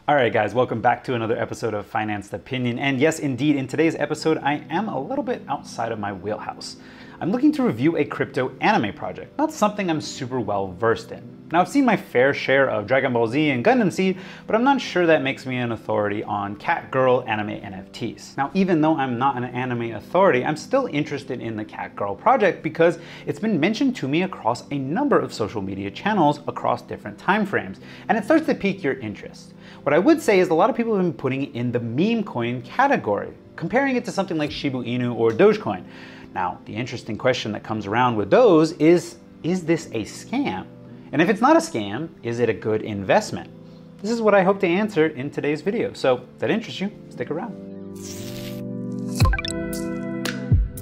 Alright guys, welcome back to another episode of Financed Opinion. And yes, indeed, in today's episode, I am a little bit outside of my wheelhouse. I'm looking to review a crypto anime project, not something I'm super well versed in. Now, I've seen my fair share of Dragon Ball Z and Gundam Seed, but I'm not sure that makes me an authority on cat girl anime NFTs. Now, even though I'm not an anime authority, I'm still interested in the cat girl project because it's been mentioned to me across a number of social media channels across different time frames, and it starts to pique your interest. What I would say is a lot of people have been putting it in the meme coin category, comparing it to something like Shiba Inu or Dogecoin. Now, the interesting question that comes around with those is this a scam? And if it's not a scam, is it a good investment? This is what I hope to answer in today's video. So if that interests you, stick around.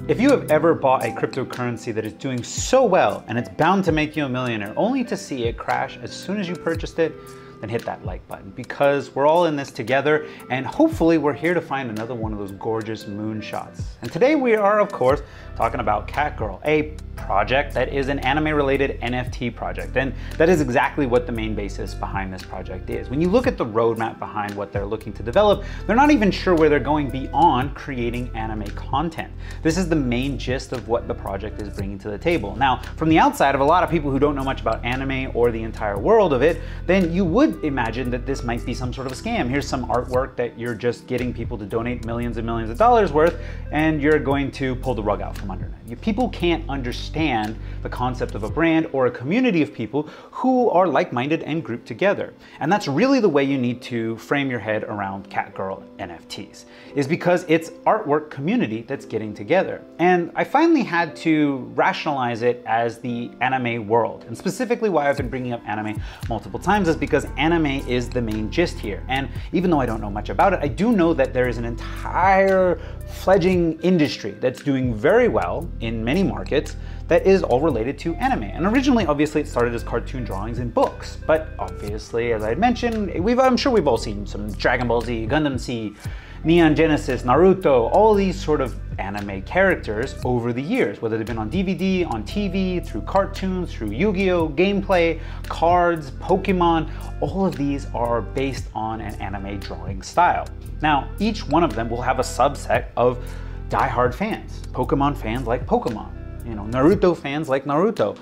If you have ever bought a cryptocurrency that is doing so well and it's bound to make you a millionaire only to see it crash as soon as you purchased it, then hit that like button because we're all in this together and hopefully we're here to find another one of those gorgeous moonshots. And today we are, of course, talking about Cat Girl, a project that is an anime-related NFT project. And that is exactly what the main basis behind this project is. When you look at the roadmap behind what they're looking to develop, they're not even sure where they're going beyond creating anime content. This is the main gist of what the project is bringing to the table. Now, from the outside of a lot of people who don't know much about anime or the entire world of it, then you would imagine that this might be some sort of a scam. Here's some artwork that you're just getting people to donate millions and millions of dollars worth, and you're going to pull the rug out from under it. People can't understand the concept of a brand or a community of people who are like-minded and grouped together. And that's really the way you need to frame your head around Cat Girl NFTs, is because it's artwork community that's getting together. And I finally had to rationalize it as the anime world. And specifically why I've been bringing up anime multiple times is because anime is the main gist here. And even though I don't know much about it, I do know that there is an entire fledgling industry that's doing very well in many markets that is all related to anime. And originally, obviously, it started as cartoon drawings and books. But obviously, as I had mentioned, I'm sure we've all seen some Dragon Ball Z, Gundam Seed, Neon Genesis, Naruto, all these sort of anime characters over the years, whether they've been on DVD, on TV, through cartoons, through Yu-Gi-Oh, gameplay, cards, Pokemon, all of these are based on an anime drawing style. Now, each one of them will have a subset of die-hard fans. Pokemon fans like Pokemon, Naruto fans like Naruto.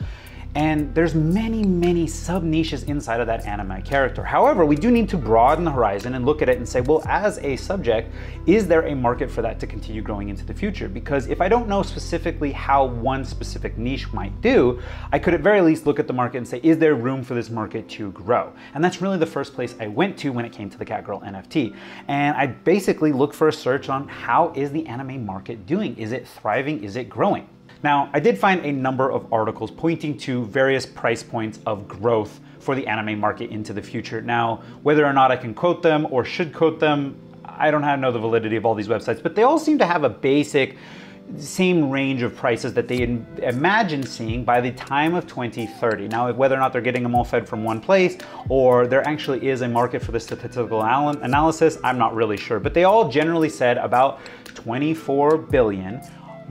And there's many sub-niches inside of that anime character. However, we do need to broaden the horizon and look at it and say, well, as a subject, is there a market for that to continue growing into the future? Because if I don't know specifically how one specific niche might do, I could at very least look at the market and say, is there room for this market to grow? And that's really the first place I went to when it came to the Cat Girl NFT. And I basically looked for a search on how is the anime market doing? Is it thriving? Is it growing? Now, I did find a number of articles pointing to various price points of growth for the anime market into the future. Now, whether or not I can quote them or should quote them, I don't know the validity of all these websites, but they all seem to have a basic same range of prices that they imagine seeing by the time of 2030. Now, whether or not they're getting them all fed from one place or there actually is a market for the statistical analysis, I'm not really sure. But they all generally said about 24 billion,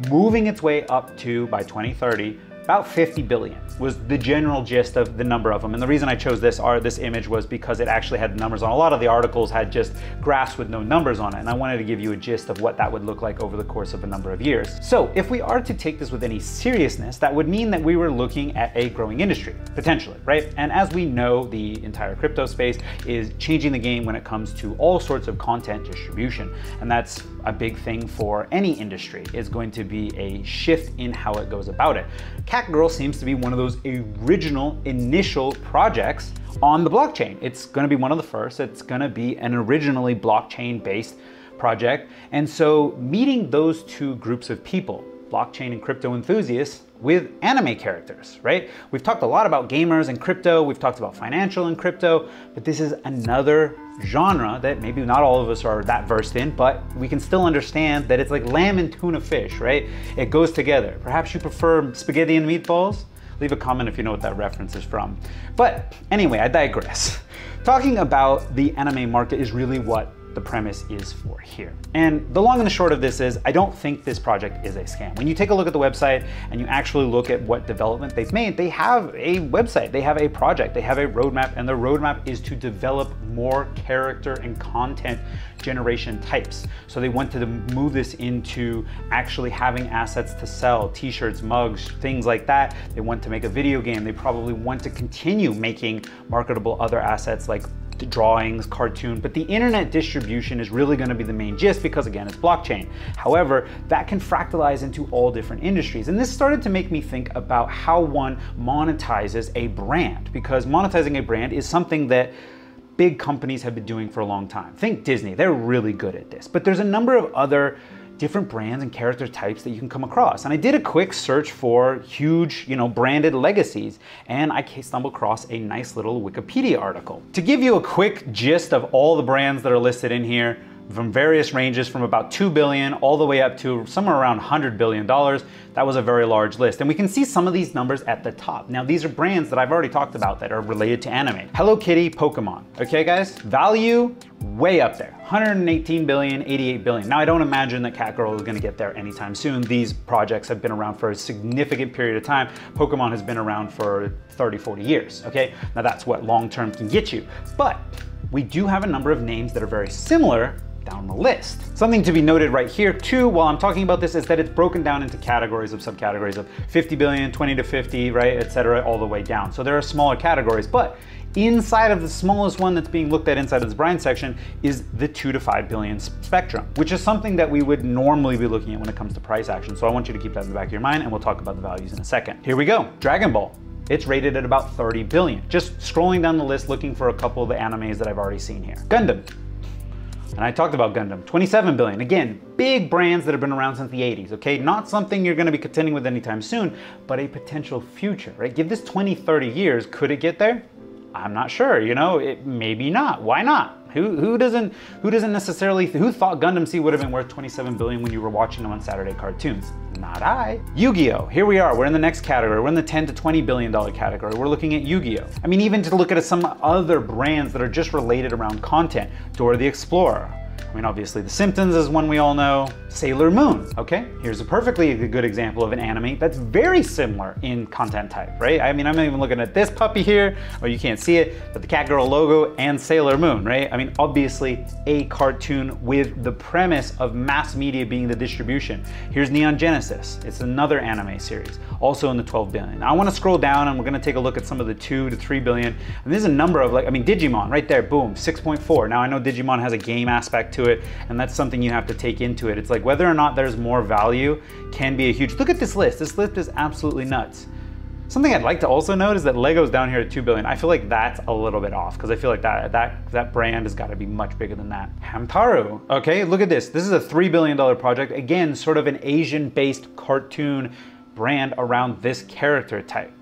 moving its way up to, by 2030, about 50 billion was the general gist of the number of them. And the reason I chose this image was because it actually had numbers on. A lot of the articles had just graphs with no numbers on it. And I wanted to give you a gist of what that would look like over the course of a number of years. So if we are to take this with any seriousness, that would mean that we were looking at a growing industry, potentially, right? And as we know, the entire crypto space is changing the game when it comes to all sorts of content distribution. And that's a big thing for any industry, is going to be a shift in how it goes about it. Cat Girl seems to be one of those original initial projects on the blockchain. It's going to be one of the first. It's going to be an originally blockchain-based project. And so meeting those two groups of people, blockchain and crypto enthusiasts, with anime characters, right? We've talked a lot about gamers and crypto, we've talked about financial and crypto, but this is another genre that maybe not all of us are that versed in, but we can still understand that it's like lamb and tuna fish, right? It goes together. Perhaps you prefer spaghetti and meatballs? Leave a comment if you know what that reference is from. But anyway, I digress. Talking about the anime market is really what the premise is for here. And the long and the short of this is, I don't think this project is a scam. When you take a look at the website and you actually look at what development they've made, they have a website, they have a project, they have a roadmap, and the roadmap is to develop more character and content generation types. So they want to move this into actually having assets to sell, t-shirts, mugs, things like that. They want to make a video game. They probably want to continue making marketable other assets like drawings, cartoon, but the internet distribution is really going to be the main gist because again, it's blockchain. However, that can fractalize into all different industries. And this started to make me think about how one monetizes a brand, because monetizing a brand is something that big companies have been doing for a long time. Think Disney, they're really good at this, but there's a number of other different brands and character types that you can come across. And I did a quick search for huge, branded legacies, and I stumbled across a nice little Wikipedia article. To give you a quick gist of all the brands that are listed in here, from various ranges from about 2 billion all the way up to somewhere around $100 billion. That was a very large list. And we can see some of these numbers at the top. Now, these are brands that I've already talked about that are related to anime. Hello Kitty, Pokemon. Okay, guys? Value, way up there. 118 billion, 88 billion. Now, I don't imagine that Catgirl is gonna get there anytime soon. These projects have been around for a significant period of time. Pokemon has been around for 30, 40 years, okay? Now, that's what long-term can get you. But we do have a number of names that are very similar down the list. Something to be noted right here too while I'm talking about this is that it's broken down into categories of subcategories of 50 billion, 20 to 50, right, etc., all the way down. So there are smaller categories, but inside of the smallest one that's being looked at inside of this brand section is the 2 to 5 billion spectrum, which is something that we would normally be looking at when it comes to price action. So I want you to keep that in the back of your mind, and we'll talk about the values in a second. Here we go. Dragon Ball. It's rated at about 30 billion. Just scrolling down the list looking for a couple of the animes that I've already seen here. Gundam. And I talked about Gundam, 27 billion. Again, big brands that have been around since the 80s, okay? Not something you're gonna be contending with anytime soon, but a potential future, right? Give this 20, 30 years, could it get there? I'm not sure, maybe not. Why not? Who doesn't necessarily, who thought Gundam Seed would have been worth 27 billion when you were watching them on Saturday cartoons? Not I. Yu-Gi-Oh! Here we are, we're in the next category. We're in the 10 to 20 billion dollar category. We're looking at Yu-Gi-Oh! I mean, even to look at some other brands that are just related around content. Dora the Explorer. I mean, obviously The Simpsons is one we all know. Sailor Moon, okay? Here's a perfectly good example of an anime that's very similar in content type, right? I mean, I'm even looking at this puppy here, or you can't see it, but the Catgirl logo and Sailor Moon, right? I mean, obviously a cartoon with the premise of mass media being the distribution. Here's Neon Genesis. It's another anime series, also in the 12 billion. Now I wanna scroll down and we're gonna take a look at some of the 2 to 3 billion. And there's a number of Digimon right there, boom, 6.4. Now I know Digimon has a game aspect to it, and that's something you have to take into it. It's like whether or not there's more value can be a huge, look at this list. This list is absolutely nuts. Something I'd like to also note is that Lego's down here at 2 billion. I feel like that's a little bit off because I feel like that brand has got to be much bigger than that. Hamtaro, okay, look at this. This is a $3 billion project. Again, sort of an Asian-based cartoon brand around this character type.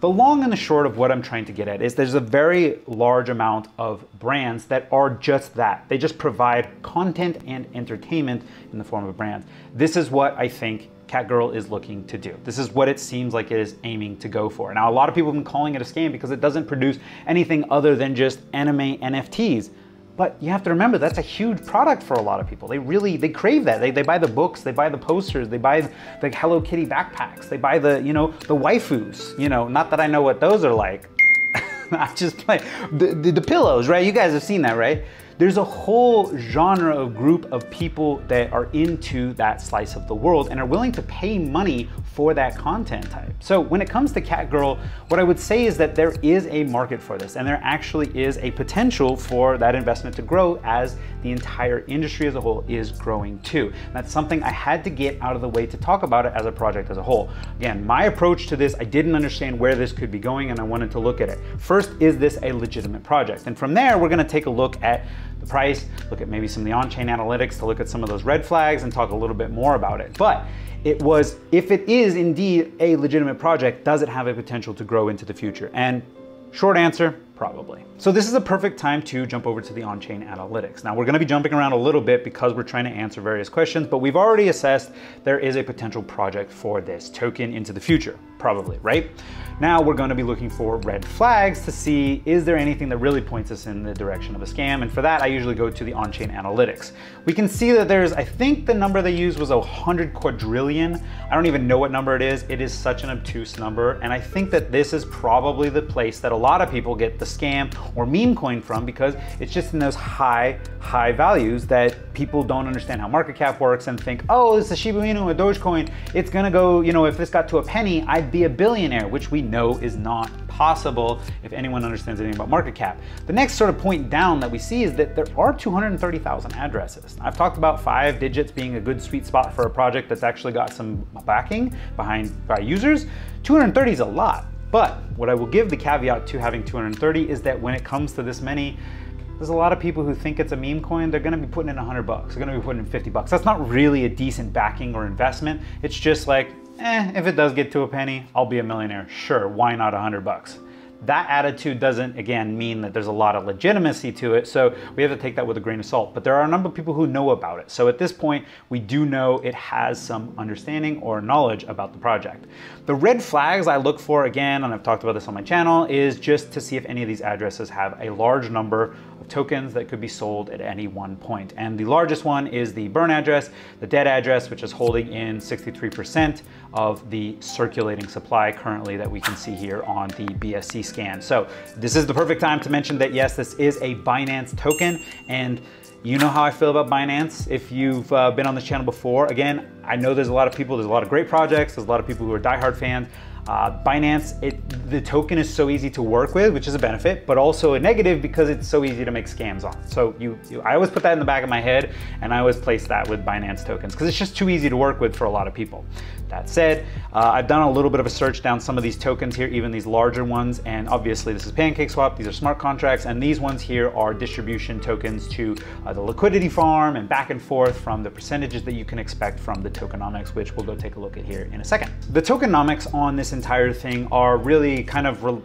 The long and the short of what I'm trying to get at is there's a very large amount of brands that are just that. They just provide content and entertainment in the form of brands. This is what I think Catgirl is looking to do. This is what it seems like it is aiming to go for. Now, a lot of people have been calling it a scam because it doesn't produce anything other than just anime NFTs. But you have to remember, that's a huge product for a lot of people. They crave that. They buy the books, they buy the posters, they buy the Hello Kitty backpacks, they buy the waifus, not that I know what those are like. I just play the pillows, right? You guys have seen that, right? There's a whole genre of group of people that are into that slice of the world and are willing to pay money for that content type. So when it comes to Catgirl, what I would say is that there is a market for this, and there actually is a potential for that investment to grow as the entire industry as a whole is growing too. And that's something I had to get out of the way to talk about it as a project as a whole. Again, my approach to this, I didn't understand where this could be going, and I wanted to look at it. First, is this a legitimate project? And from there, we're gonna take a look at the price, look at maybe some of the on-chain analytics to look at some of those red flags and talk a little bit more about it. But if it is indeed a legitimate project, does it have a potential to grow into the future? And short answer, probably. So this is a perfect time to jump over to the on-chain analytics. Now we're gonna be jumping around a little bit because we're trying to answer various questions, but we've already assessed there is a potential project for this token into the future. probably, right? Now we're going to be looking for red flags to see, is there anything that really points us in the direction of a scam? And for that, I usually go to the on-chain analytics. We can see that there's, I think the number they used was 100 quadrillion. I don't even know what number it is. It is such an obtuse number. And I think that this is probably the place that a lot of people get the scam or meme coin from, because it's just in those high values that people don't understand how market cap works and think, oh, it's a Shiba Inu, a Dogecoin. It's gonna go, you know, if this got to a penny, I'd be a billionaire, which we know is not possible if anyone understands anything about market cap. The next sort of point down that we see is that there are 230,000 addresses. I've talked about 5 digits being a good sweet spot for a project that's actually got some backing by users. 230 is a lot, but what I will give the caveat to having 230 is that when it comes to this many, there's a lot of people who think it's a meme coin. They're gonna be putting in $100 bucks. They're gonna be putting in $50 bucks. That's not really a decent backing or investment. It's just like, if it does get to a penny, I'll be a millionaire. Sure, why not $100 bucks? That attitude doesn't, again, mean that there's a lot of legitimacy to it, so we have to take that with a grain of salt. But there are a number of people who know about it. So at this point, we do know it has some understanding or knowledge about the project. The red flags I look for, again, and I've talked about this on my channel, is just to see if any of these addresses have a large number of tokens that could be sold at any one point. And the largest one is the burn address, the dead address, which is holding in 63% of the circulating supply currently that we can see here on the BSC scan. So this is the perfect time to mention that yes, this is a Binance token, and you know how I feel about Binance. If you've been on this channel before, again, I know there's a lot of people, there's a lot of great projects, there's a lot of people who are diehard fans. Binance, the token is so easy to work with, which is a benefit, but also a negative because it's so easy to make scams on. So I always put that in the back of my head, and I always place that with Binance tokens because it's just too easy to work with for a lot of people. That said, I've done a little bit of a search down some of these tokens here, even these larger ones, and obviously this is PancakeSwap, these are smart contracts, and these ones here are distribution tokens to the liquidity farm and back and forth from the percentages that you can expect from the tokenomics, which we'll go take a look at here in a second. The tokenomics on this entire thing are really kind of,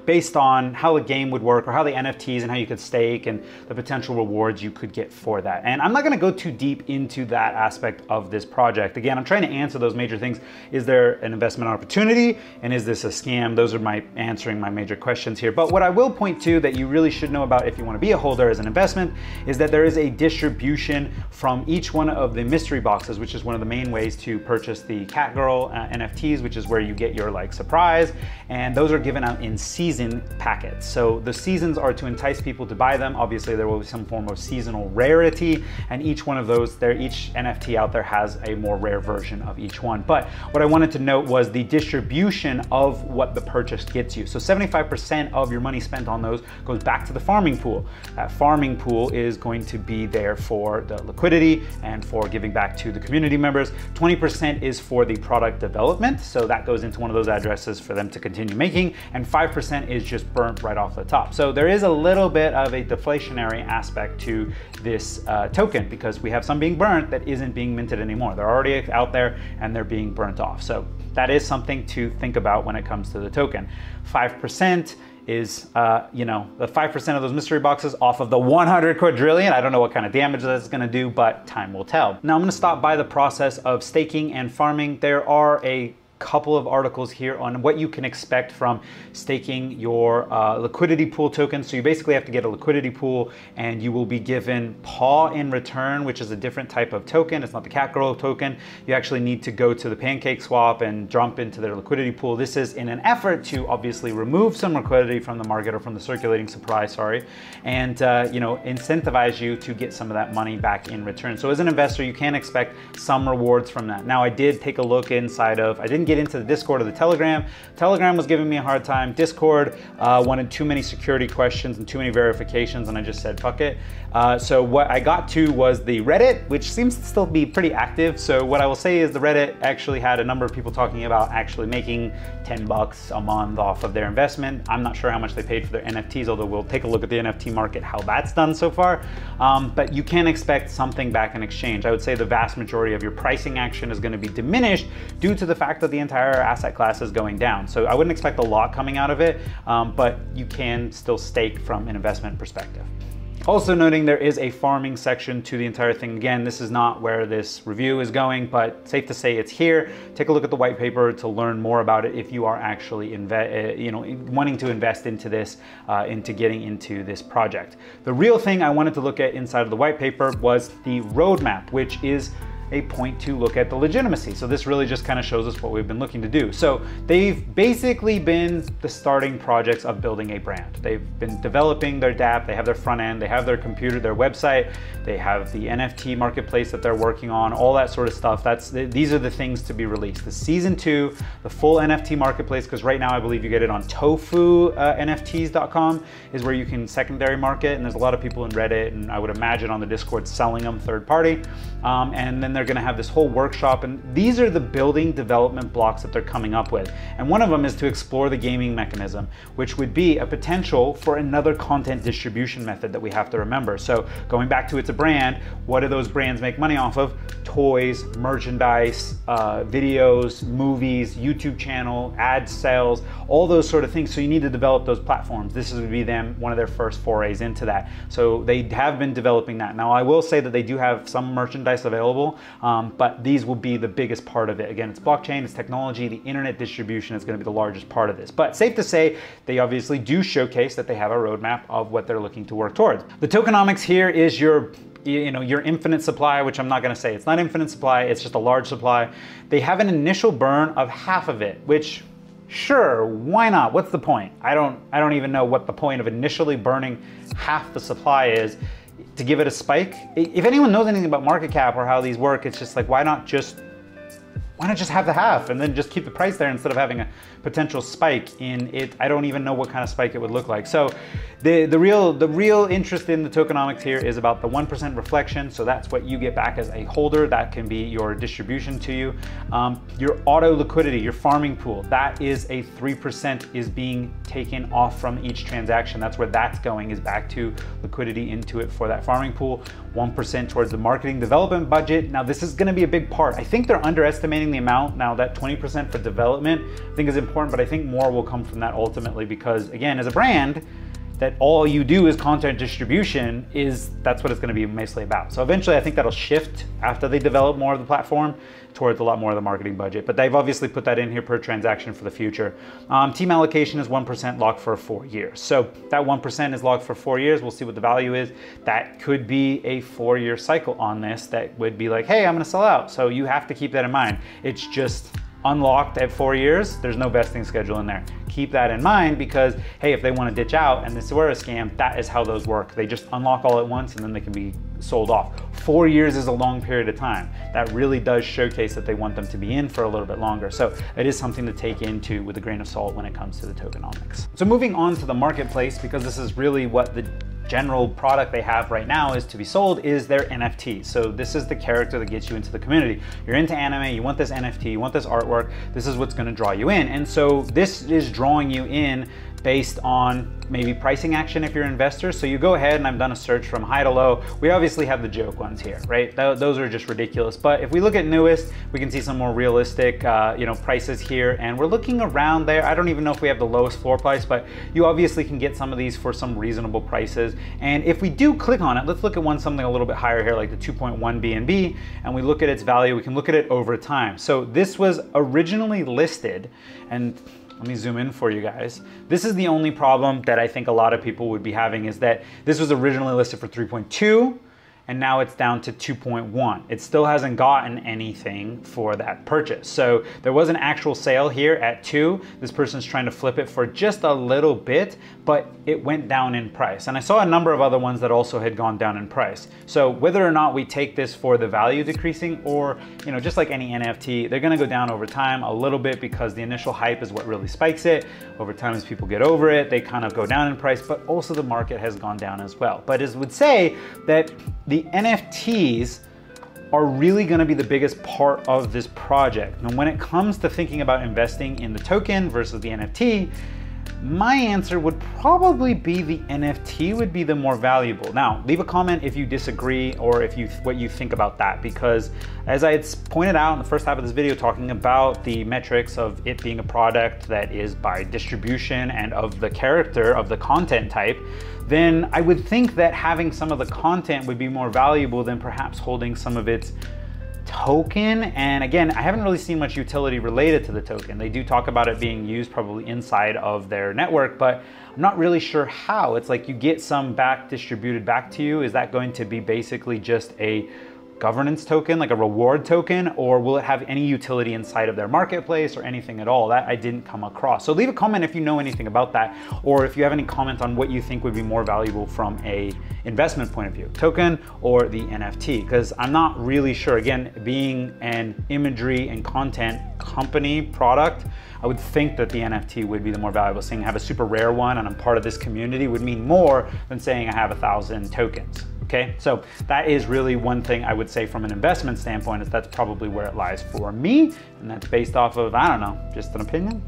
based on how the game would work or how the NFTs and how you could stake and the potential rewards you could get for that. And I'm not gonna go too deep into that aspect of this project. Again, I'm trying to answer those major things. Is there an investment opportunity? And is this a scam? Those are answering my major questions here. But what I will point to that you really should know about if you wanna be a holder as an investment is that there is a distribution from each one of the mystery boxes, which is one of the main ways to purchase the Catgirl NFTs, which is where you get your surprise. And those are given out in season packets. So the seasons are to entice people to buy them. Obviously there will be some form of seasonal rarity, and each one of those, each NFT out there has a more rare version of each one. But what I wanted to note was the distribution of what the purchase gets you. So 75% of your money spent on those goes back to the farming pool. That farming pool is going to be there for the liquidity and for giving back to the community members. 20% is for the product development. So that goes into one of those addresses for them to continue making, and 5% is just burnt right off the top. So there is a little bit of a deflationary aspect to this token because we have some being burnt that isn't being minted anymore. They're already out there and they're being burnt off. So that is something to think about when it comes to the token. 5% is, the 5% of those mystery boxes off of the 100 quadrillion. I don't know what kind of damage that's gonna do, but time will tell. Now I'm gonna stop by the process of staking and farming. There are a couple of articles here on what you can expect from staking your liquidity pool token. So you basically have to get a liquidity pool and you will be given PAW in return, which is a different type of token. It's not the Catgirl token. You actually need to go to the PancakeSwap and jump into their liquidity pool. This is in an effort to obviously remove some liquidity from the market or from the circulating supply, and incentivize you to get some of that money back in return. So as an investor, you can expect some rewards from that. Now I did take a look inside of, I didn't get into the Discord or the Telegram. Telegram was giving me a hard time. Discord wanted too many security questions and too many verifications, and I just said, fuck it. So what I got to was the Reddit, which seems to still be pretty active. So what I will say is the Reddit actually had a number of people talking about actually making 10 bucks a month off of their investment. I'm not sure how much they paid for their NFTs, although we'll take a look at the NFT market, how that's done so far. But you can expect something back in exchange. I would say the vast majority of your pricing action is going to be diminished due to the fact that the entire asset class is going down. So I wouldn't expect a lot coming out of it, but you can still stake from an investment perspective. Also noting there is a farming section to the entire thing. Again, this is not where this review is going, but safe to say it's here. Take a look at the white paper to learn more about it if you are actually wanting to invest into this, into getting into this project. The real thing I wanted to look at inside of the white paper was the roadmap, which is a point to look at the legitimacy. So this really just kind of shows us what we've been looking to do. So they've basically been the starting projects of building a brand. They've been developing their dApp, they have their front end, they have their computer, their website, they have the NFT marketplace that they're working on, all that sort of stuff. These are the things to be released. The season 2, the full NFT marketplace, because right now I believe you get it on tofu.nfts.com is where you can secondary market, and there's a lot of people in Reddit, and I would imagine on the Discord selling them third party. And then they're gonna have this whole workshop, and these are the building development blocks that they're coming up with. And one of them is to explore the gaming mechanism, which would be a potential for another content distribution method that we have to remember. So going back to it's a brand, what do those brands make money off of? Toys, merchandise, videos, movies, YouTube channel, ad sales, all those sort of things. So you need to develop those platforms. This would be one of their first forays into that. So they have been developing that. Now I will say that they do have some merchandise available, but these will be the biggest part of it. Again, it's blockchain, it's technology, the internet distribution is going to be the largest part of this. But safe to say, they obviously do showcase that they have a roadmap of what they're looking to work towards. The tokenomics here is your infinite supply, which I'm not going to say. It's not infinite supply, it's just a large supply. They have an initial burn of half of it, which sure, why not? What's the point? I don't even know what the point of initially burning half the supply is. To give it a spike. If anyone knows anything about market cap or how these work, it's just like, why not just have the half and then just keep the price there instead of having a potential spike in it? I don't even know what kind of spike it would look like. So the real interest in the tokenomics here is about the 1% reflection. So that's what you get back as a holder. That can be your distribution to you. Your auto liquidity, your farming pool, that is a 3% is being taken off from each transaction. That's where that's going, is back to liquidity into it for that farming pool. 1% towards the marketing development budget. Now this is going to be a big part. I think they're underestimating the amount. Now that 20% for development I think is important, but I think more will come from that ultimately, because again, as a brand that all you do is content distribution, that's what it's going to be mostly about. So eventually I think that'll shift after they develop more of the platform towards a lot more of the marketing budget, but they've obviously put that in here per transaction for the future. Team allocation is 1% locked for 4 years. So that 1% is locked for 4 years. We'll see what the value is. That could be a 4-year cycle on this that would be like, hey, I'm going to sell out. So you have to keep that in mind. It's just unlocked at 4 years. There's no vesting schedule in there. Keep that in mind, because hey, if they want to ditch out and this were a scam, that is how those work. They just unlock all at once and then they can be sold off. 4 years is a long period of time. That really does showcase that they want them to be in for a little bit longer. So it is something to take into with a grain of salt when it comes to the tokenomics. So moving on to the marketplace, because this is really what the general product they have right now is to be sold, is their NFT. So this is the character that gets you into the community. You're into anime, you want this NFT, you want this artwork, this is what's gonna draw you in. And so this is drawing you in based on maybe pricing action if you're an investor. So you go ahead, and I've done a search from high to low. We obviously have the joke ones here, right? Those are just ridiculous. But if we look at newest, we can see some more realistic prices here, and we're looking around there. I don't even know if we have the lowest floor price, but you obviously can get some of these for some reasonable prices. And if we do click on it, let's look at something a little bit higher here, like the 2.1 BNB, and we look at its value. We can look at it over time. So this was originally listed, and let me zoom in for you guys. This is the only problem that I think a lot of people would be having, is that this was originally listed for 3.2 and now it's down to 2.1. It still hasn't gotten anything for that purchase. So there was an actual sale here at 2. This person's trying to flip it for just a little bit, but it went down in price. And I saw a number of other ones that also had gone down in price. So whether or not we take this for the value decreasing, or just like any NFT, they're gonna go down over time a little bit, because the initial hype is what really spikes it. Over time, as people get over it, they kind of go down in price, but also the market has gone down as well. But as would say that the NFTs are really going to be the biggest part of this project. And when it comes to thinking about investing in the token versus the NFT, My answer would probably be the NFT would be the more valuable. Now, leave a comment if you disagree or if what you think about that, because as I had pointed out in the first half of this video talking about the metrics of it being a product that is by distribution and of the character of the content type, then I would think that having some of the content would be more valuable than perhaps holding some of its token. And again, I haven't really seen much utility related to the token. They do talk about it being used probably inside of their network, but I'm not really sure how. It's like you get some distributed back to you. Is that going to be basically just a governance token, like a reward token, or will it have any utility inside of their marketplace or anything at all? That I didn't come across. So leave a comment if you know anything about that, or if you have any comment on what you think would be more valuable from a investment point of view, token or the NFT, because I'm not really sure. Again, being an imagery and content company product, I would think that the NFT would be the more valuable. Saying I have a super rare one and I'm part of this community would mean more than saying I have 1,000 tokens. Okay, so that is really one thing I would say from an investment standpoint, is that's probably where it lies for me. And that's based off of, I don't know, just an opinion.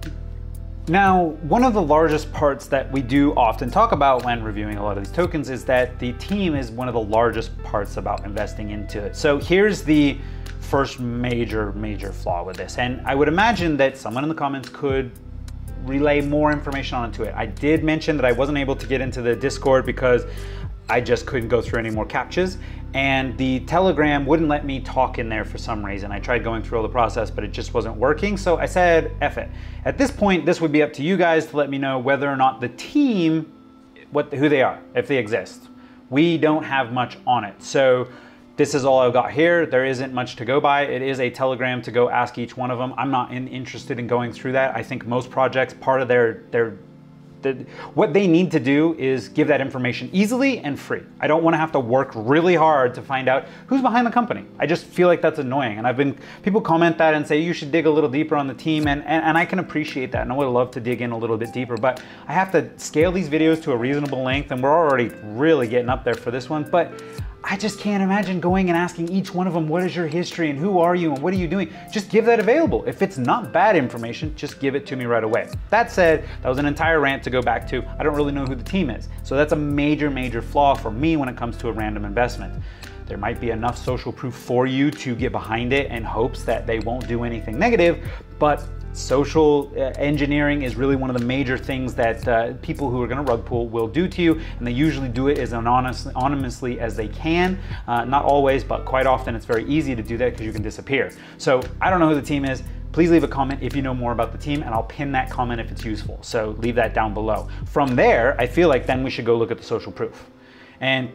Now, one of the largest parts that we do often talk about when reviewing a lot of these tokens is that the team is one of the largest parts about investing into it. So here's the first major flaw with this. And I would imagine that someone in the comments could relay more information onto it. I did mention that I wasn't able to get into the Discord because I just couldn't go through any more captchas, and the Telegram wouldn't let me talk in there for some reason. I tried going through all the process, but it just wasn't working. So I said, F it. At this point, this would be up to you guys to let me know whether or not the team, who they are, if they exist. We don't have much on it. So this is all I've got here. There isn't much to go by. It is a Telegram to go ask each one of them. I'm not interested in going through that. I think most projects, part of what they need to do is give that information easily and free. I don't want to have to work really hard to find out who's behind the company. I just feel like that's annoying. And people comment that and say you should dig a little deeper on the team, and I can appreciate that, and I would love to dig in a little bit deeper, but I have to scale these videos to a reasonable length, and we're already really getting up there for this one. But I just can't imagine going and asking each one of them, what is your history and who are you and what are you doing? Just give that available. If it's not bad information, just give it to me right away. That said, that was an entire rant to go back to. I don't really know who the team is. So that's a major flaw for me when it comes to a random investment. There might be enough social proof for you to get behind it in hopes that they won't do anything negative, but social engineering is really one of the major things that people who are going to rug pull will do to you, and they usually do it as anonymously as they can. Not always, but quite often it's very easy to do that because you can disappear. So I don't know who the team is. Please leave a comment if you know more about the team, and I'll pin that comment if it's useful. So leave that down below. From there, I feel like then we should go look at the social proof. And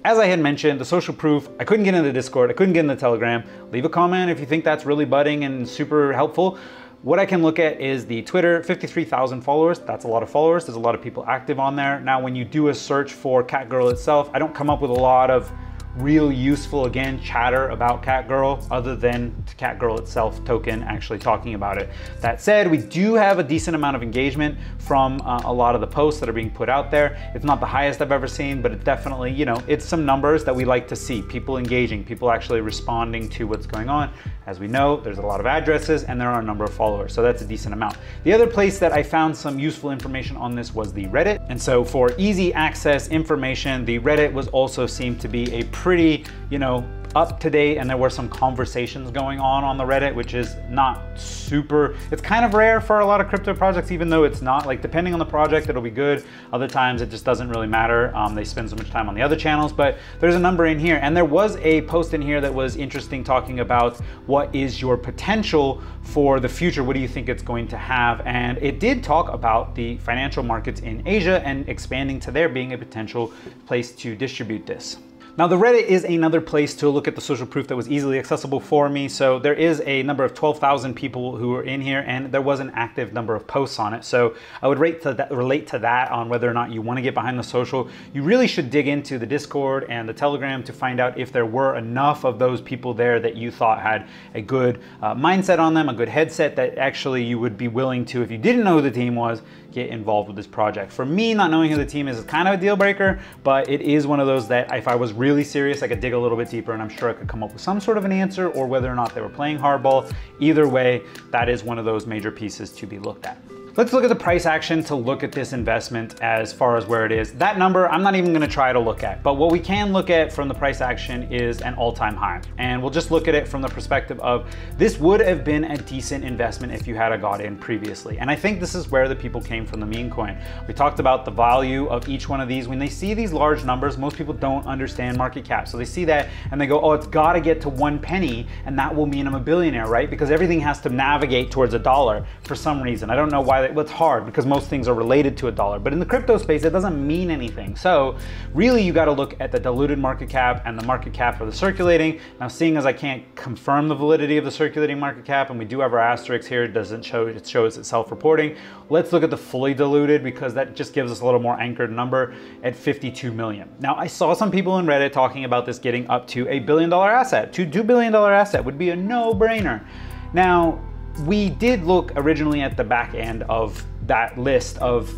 as I had mentioned, the social proof, I couldn't get into the Discord, I couldn't get into the Telegram. Leave a comment if you think that's really budding and super helpful. What I can look at is the Twitter, 53,000 followers. That's a lot of followers. There's a lot of people active on there. Now, when you do a search for Catgirl itself, I don't come up with a lot of real useful, again, chatter about Catgirl other than Catgirl itself token actually talking about it. That said, we do have a decent amount of engagement from a lot of the posts that are being put out there. It's not the highest I've ever seen, but it definitely, you know, it's some numbers that we like to see. People engaging, people actually responding to what's going on. As we know, there's a lot of addresses and there are a number of followers, so that's a decent amount. The other place that I found some useful information on this was the Reddit. And so for easy access information, the Reddit was also seemed to be a pretty, you know, up to date, and there were some conversations going on the Reddit, which is not super, it's kind of rare for a lot of crypto projects, even though it's not, like, depending on the project, it'll be good. Other times it just doesn't really matter. They spend so much time on the other channels, but there's a number in here. And there was a post in here that was interesting talking about what is your potential for the future? What do you think it's going to have? And it did talk about the financial markets in Asia and expanding to there being a potential place to distribute this. Now, the Reddit is another place to look at the social proof that was easily accessible for me. So there is a number of 12,000 people who are in here, and there was an active number of posts on it. So I would relate to that on whether or not you want to get behind the social. You really should dig into the Discord and the Telegram to find out if there were enough of those people there that you thought had a good mindset on them, a good headset that actually you would be willing to, if you didn't know who the team was, get involved with this project. For me, not knowing who the team is kind of a deal breaker, but it is one of those that if I was really serious, I could dig a little bit deeper and I'm sure I could come up with some sort of an answer, or whether or not they were playing hardball. Either way, that is one of those major pieces to be looked at. Let's look at the price action to look at this investment as far as where it is. That number, I'm not even gonna try to look at, but what we can look at from the price action is an all-time high. And we'll just look at it from the perspective of, this would have been a decent investment if you had got in previously. And I think this is where the people came from the meme coin. We talked about the value of each one of these. When they see these large numbers, most people don't understand market cap. So they see that and they go, oh, it's gotta get to 1 penny and that will mean I'm a billionaire, right? Because everything has to navigate towards $1 for some reason. I don't know why. It's hard because most things are related to $1, but in the crypto space, it doesn't mean anything. So really you got to look at the diluted market cap and the market cap for the circulating. Now, seeing as I can't confirm the validity of the circulating market cap, and we do have our asterisk here, it doesn't show, it shows it self-reporting. Let's look at the fully diluted because that just gives us a little more anchored number at 52 million. Now, I saw some people in Reddit talking about this getting up to $1 billion asset. $2 billion asset would be a no-brainer. Now, we did look originally at the back end of that list of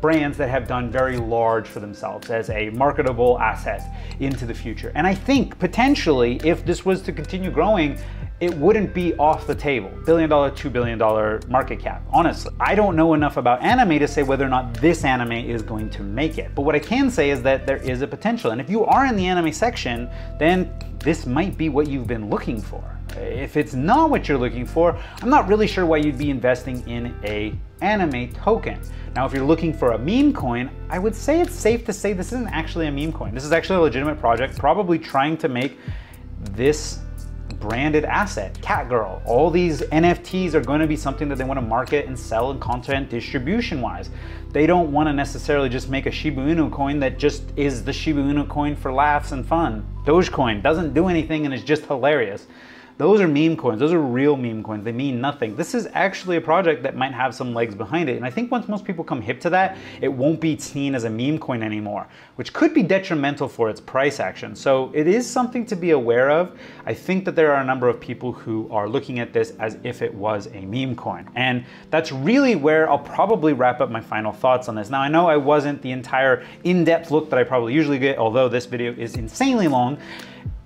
brands that have done very large for themselves as a marketable asset into the future. And I think potentially if this was to continue growing, it wouldn't be off the table. $1 billion, $2 billion market cap. Honestly, I don't know enough about anime to say whether or not this anime is going to make it. But what I can say is that there is a potential. And if you are in the anime section, then this might be what you've been looking for. If it's not what you're looking for, I'm not really sure why you'd be investing in a anime token. Now, if you're looking for a meme coin, I would say it's safe to say this isn't actually a meme coin. This is actually a legitimate project, probably trying to make this branded asset, Catgirl. All these NFTs are going to be something that they want to market and sell in content distribution wise. They don't want to necessarily just make a Shiba Inu coin that just is the Shiba Inu coin for laughs and fun. Dogecoin doesn't do anything and is just hilarious. Those are meme coins. Those are real meme coins. They mean nothing. This is actually a project that might have some legs behind it. And I think once most people come hip to that, it won't be seen as a meme coin anymore, which could be detrimental for its price action. So it is something to be aware of. I think that there are a number of people who are looking at this as if it was a meme coin. And that's really where I'll probably wrap up my final thoughts on this. Now, I know I wasn't the entire in-depth look that I probably usually get, although this video is insanely long.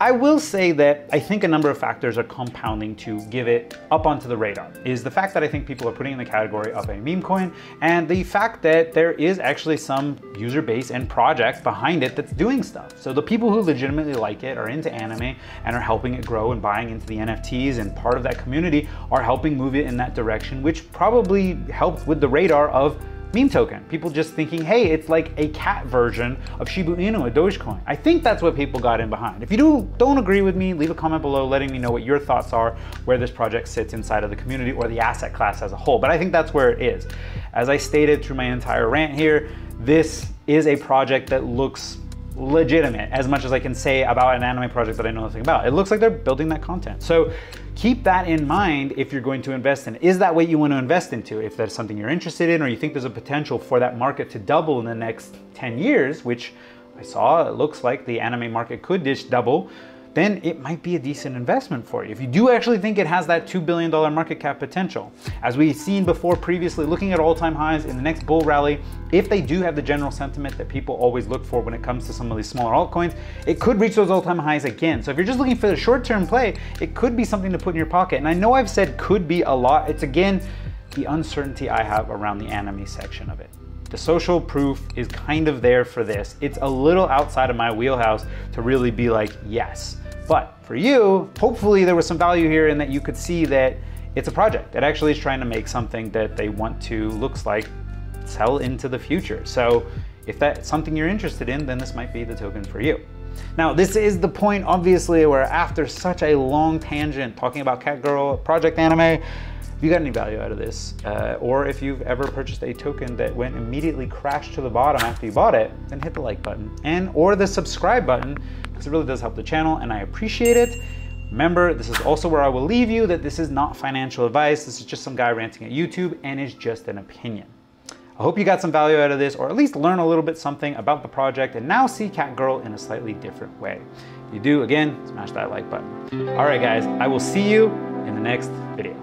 I will say that I think a number of factors are compounding to give it up onto the radar. Is the fact that I think people are putting in the category of a meme coin, and the fact that there is actually some user base and projects behind it that's doing stuff. So the people who legitimately like it are into anime and are helping it grow and buying into the NFTs, and part of that community are helping move it in that direction, which probably helped with the radar of meme token. People just thinking, hey, it's like a cat version of Shiba Inu, a Dogecoin. I think that's what people got in behind. If you don't agree with me, leave a comment below letting me know what your thoughts are, where this project sits inside of the community or the asset class as a whole. But I think that's where it is. As I stated through my entire rant here, this is a project that looks legitimate, as much as I can say about an anime project that I know nothing about. It looks like they're building that content. So keep that in mind if you're going to invest in it. Is that what you want to invest into? If that's something you're interested in, or you think there's a potential for that market to double in the next 10 years, which I saw, it looks like the anime market could double, then it might be a decent investment for you. If you do actually think it has that $2 billion market cap potential. As we've seen before previously, looking at all-time highs in the next bull rally, if they do have the general sentiment that people always look for when it comes to some of these smaller altcoins, it could reach those all-time highs again. So if you're just looking for the short-term play, it could be something to put in your pocket. And I know I've said could be a lot. It's again, the uncertainty I have around the anime section of it. The social proof is kind of there for this. It's a little outside of my wheelhouse to really be like, yes. But for you, hopefully there was some value here in that you could see that it's a project that actually is trying to make something that they want to, looks like, sell into the future. So if that's something you're interested in, then this might be the token for you. Now, this is the point, obviously, where after such a long tangent talking about Catgirl, Project Anime, if you got any value out of this, or if you've ever purchased a token that went immediately crashed to the bottom after you bought it, then hit the like button or the subscribe button, because it really does help the channel and I appreciate it. Remember, this is also where I will leave you that this is not financial advice. This is just some guy ranting at YouTube and is just an opinion. I hope you got some value out of this, or at least learn a little bit something about the project and now see Catgirl in a slightly different way. If you do, again, smash that like button. All right, guys, I will see you in the next video.